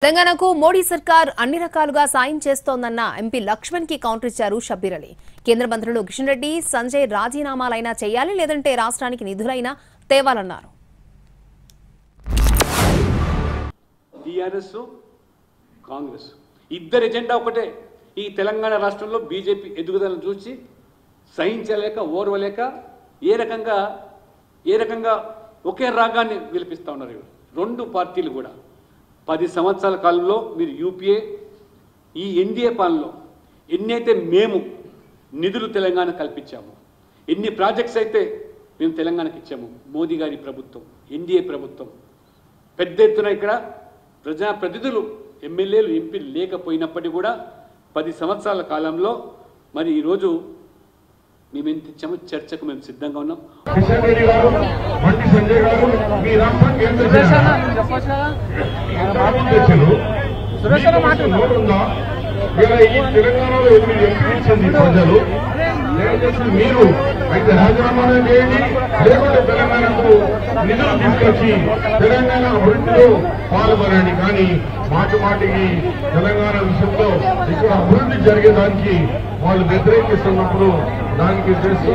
తెలంగాణకు మోడీ సర్కార్ అన్ని రకాలుగా సాయం చేస్తోందన్న ఎంపీ లక్ష్మణ్ కి కౌంటర్ ఇచ్చారు షబ్బీర్ అలీ. కేంద్ర మంత్రులు కిషన్ రెడ్డి, సంజయ్ రాజీనామాలైనా చేయాలి, లేదంటే రాష్ట్రానికి నిధులైనా తేవాలన్నారు. టీఆర్ఎస్ కాంగ్రెస్ ఇద్దరు ఎజెండా ఒకటే. ఈ తెలంగాణ రాష్ట్రంలో బీజేపీ ఎదుగుదలను చూసి సహించలేక ఓర్వలేక ఏ రకంగా ఒకే రాగాన్ని విలిపిస్తూ ఉన్నారు రెండు పార్టీలు కూడా. 10 సంవత్సరాల కాలంలో మీరు యూపీఏ ఈ ఎన్డీఏ పాలనలో ఎన్నైతే మేము నిధులు తెలంగాణ కల్పించాము, ఎన్ని ప్రాజెక్ట్స్ అయితే మేము తెలంగాణకి ఇచ్చాము, మోదీ గారి ప్రభుత్వం ఎన్డీఏ ప్రభుత్వం పెద్ద ఎత్తున ఇక్కడ ప్రజాప్రతినిధులు ఎమ్మెల్యేలు ఎంపీలు లేకపోయినప్పటికీ కూడా 10 సంవత్సరాల కాలంలో మరి ఈరోజు మేము ఎంత ఇచ్చామో చర్చకు మేము సిద్ధంగా ఉన్నాం. కిషన్ రెడ్డి గారు, బండి సంజయ్ గారు, మీ రాష్ట్ర కేంద్ర తెలంగాణలో 8 ఎంపీలు ఇచ్చింది ప్రజలు. దయచేసి మీరు అయితే రాజీనామానే చేయండి, లేకుంటే తెలంగాణకు నిధులు తీసుకొచ్చి తెలంగాణ అభివృద్ధిలో పాల్గొనండి. కానీ మాటికి తెలంగాణ విషయంలో ఇక్కడ అభివృద్ధి జరిగేదానికి వాళ్ళు వ్యతిరేకిస్తున్నప్పుడు దానికి చేస్తూ